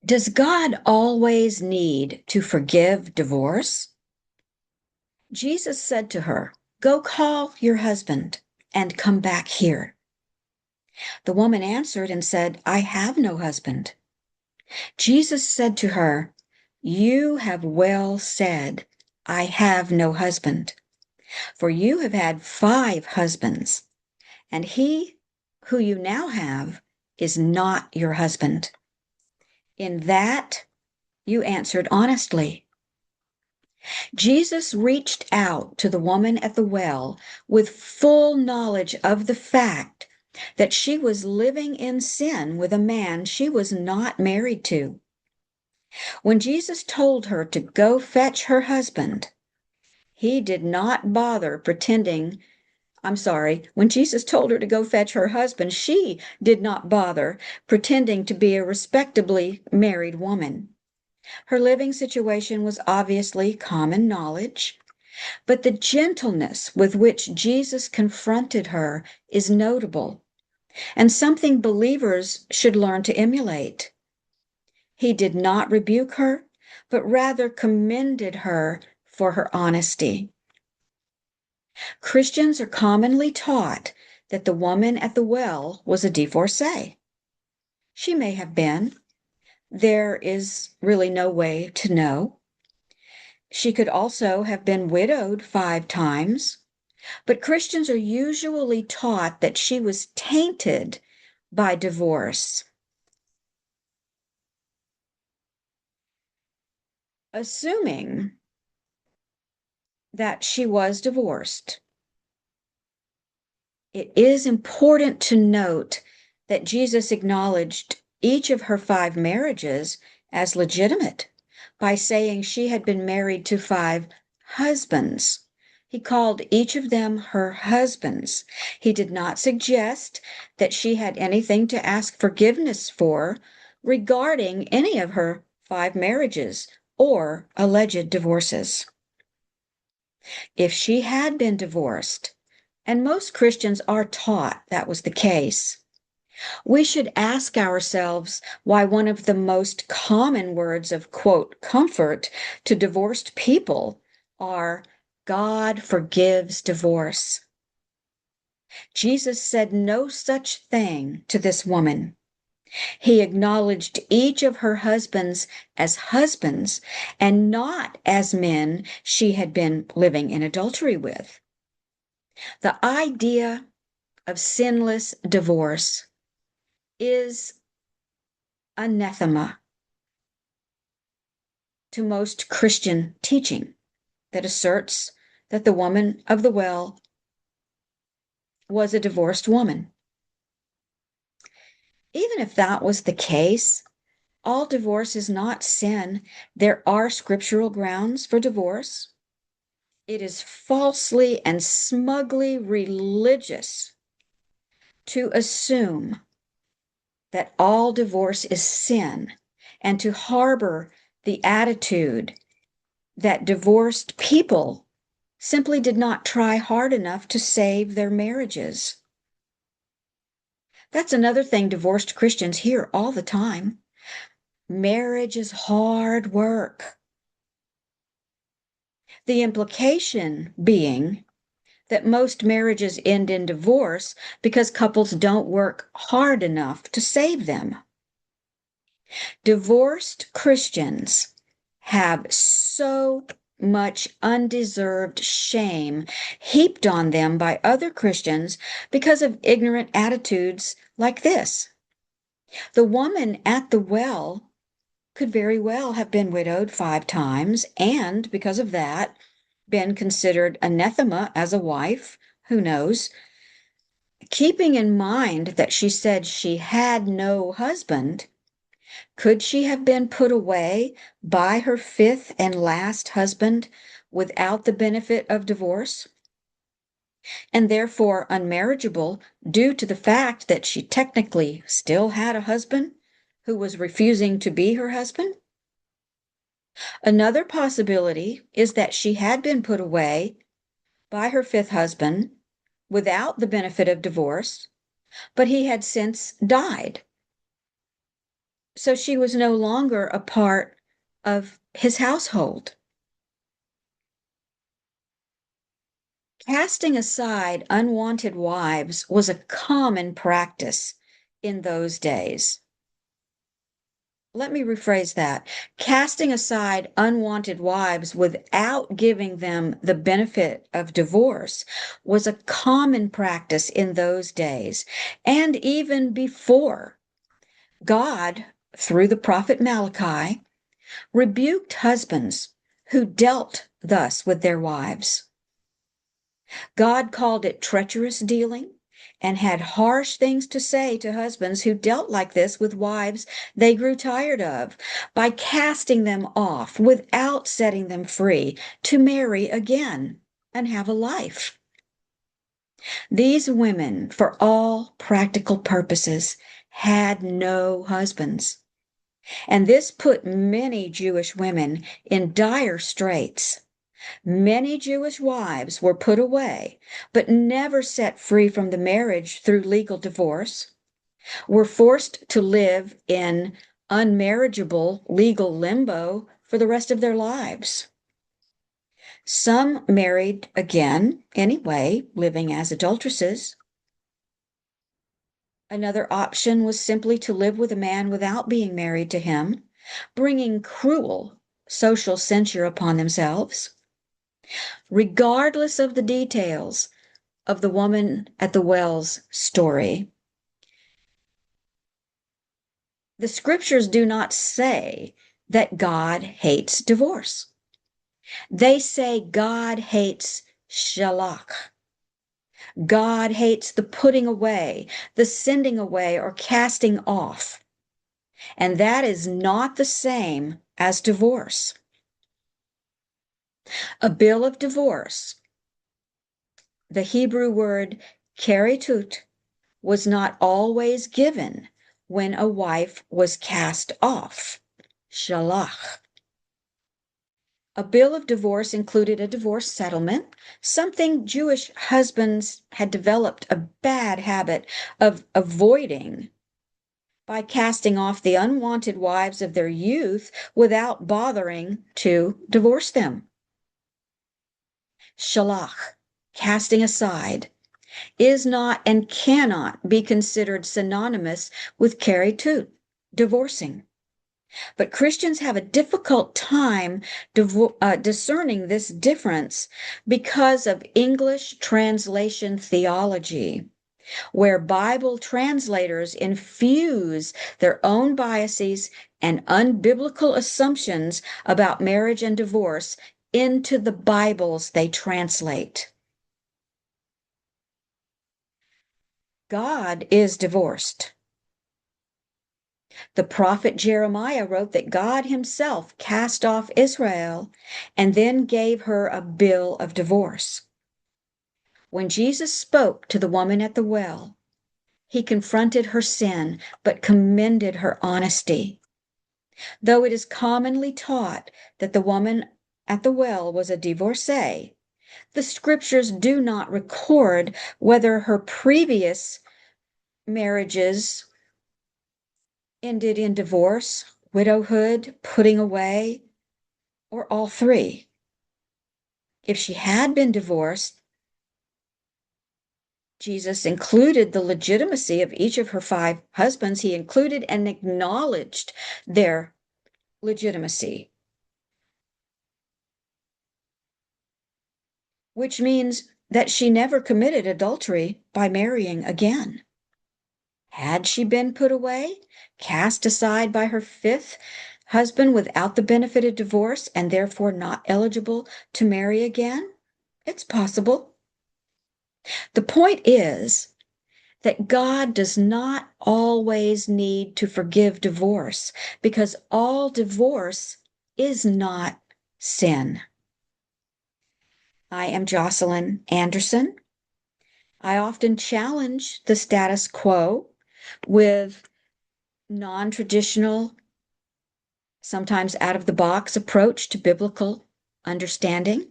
Does God always need to forgive divorce? Jesus said to her, "Go call your husband and come back here." The woman answered and said, "I have no husband." Jesus said to her, "You have well said, 'I have no husband,' for you have had 5 husbands, and he who you now have is not your husband. In that you answered honestly." Jesus reached out to the woman at the well with full knowledge of the fact that she was living in sin with a man she was not married to. When Jesus told her to go fetch her husband, he did not bother pretending. When Jesus told her to go fetch her husband, she did not bother pretending to be a respectably married woman. Her living situation was obviously common knowledge, but the gentleness with which Jesus confronted her is notable and something believers should learn to emulate. He did not rebuke her, but rather commended her for her honesty. Christians are commonly taught that the woman at the well was a divorcee. She may have been. There is really no way to know. She could also have been widowed 5 times, but Christians are usually taught that she was tainted by divorce. Assuming that she was divorced, it is important to note that Jesus acknowledged each of her 5 marriages as legitimate by saying she had been married to 5 husbands. He called each of them her husbands. He did not suggest that she had anything to ask forgiveness for regarding any of her 5 marriages or alleged divorces. If she had been divorced, and most Christians are taught that was the case, we should ask ourselves why one of the most common words of, quote, comfort to divorced people are, "God forgives divorce." Jesus said no such thing to this woman. He acknowledged each of her husbands as husbands and not as men she had been living in adultery with. The idea of sinless divorce is anathema to most Christian teaching that asserts that the woman of the well was a divorced woman. Even if that was the case, all divorce is not sin. There are scriptural grounds for divorce. It is falsely and smugly religious to assume that all divorce is sin and to harbor the attitude that divorced people simply did not try hard enough to save their marriages. That's another thing divorced Christians hear all the time. Marriage is hard work. The implication being that most marriages end in divorce because couples don't work hard enough to save them. Divorced Christians have so much undeserved shame heaped on them by other Christians because of ignorant attitudes like this. The woman at the well could very well have been widowed 5 times and, because of that, been considered anathema as a wife. Who knows? Keeping in mind that she said she had no husband, could she have been put away by her 5th and last husband without the benefit of divorce, and therefore unmarriageable due to the fact that she technically still had a husband who was refusing to be her husband? Another possibility is that she had been put away by her 5th husband without the benefit of divorce, but he had since died. So she was no longer a part of his household. Casting aside unwanted wives was a common practice in those days. Let me rephrase that. Casting aside unwanted wives without giving them the benefit of divorce was a common practice in those days and even before. God, through the prophet Malachi, rebuked husbands who dealt thus with their wives. God called it treacherous dealing and had harsh things to say to husbands who dealt like this with wives they grew tired of by casting them off without setting them free to marry again and have a life. These women, for all practical purposes, had no husbands. And this put many Jewish women in dire straits. Many Jewish wives were put away, but never set free from the marriage through legal divorce, were forced to live in unmarriageable legal limbo for the rest of their lives. Some married again anyway, living as adulteresses. Another option was simply to live with a man without being married to him, bringing cruel social censure upon themselves. Regardless of the details of the woman at the well's story, the scriptures do not say that God hates divorce. They say God hates shalach. God hates the putting away, the sending away, or casting off. And that is not the same as divorce. A bill of divorce, the Hebrew word keritut, was not always given when a wife was cast off, shalach. A bill of divorce included a divorce settlement, something Jewish husbands had developed a bad habit of avoiding by casting off the unwanted wives of their youth without bothering to divorce them. Shalach, casting aside, is not and cannot be considered synonymous with keritut, divorcing. But Christians have a difficult time discerning this difference because of English translation theology, where Bible translators infuse their own biases and unbiblical assumptions about marriage and divorce into the Bibles they translate. God is divorced. The prophet Jeremiah wrote that God himself cast off Israel and then gave her a bill of divorce. When Jesus spoke to the woman at the well, he confronted her sin but commended her honesty. Though it is commonly taught that the woman at the well was a divorcee, the scriptures do not record whether her previous marriages ended in divorce, widowhood, putting away, or all three. If she had been divorced, Jesus included the legitimacy of each of her 5 husbands. He included and acknowledged their legitimacy, which means that she never committed adultery by marrying again. Had she been put away, cast aside by her 5th husband without the benefit of divorce, and therefore not eligible to marry again? It's possible. The point is that God does not always need to forgive divorce because all divorce is not sin. I am Jocelyn Anderson. I often challenge the status quo with non-traditional, sometimes out-of-the-box approach to biblical understanding.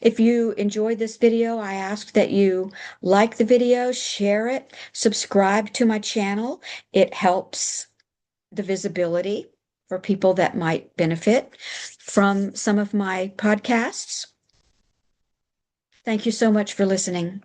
If you enjoyed this video, I ask that you like the video, share it, subscribe to my channel. It helps the visibility for people that might benefit from some of my podcasts. Thank you so much for listening.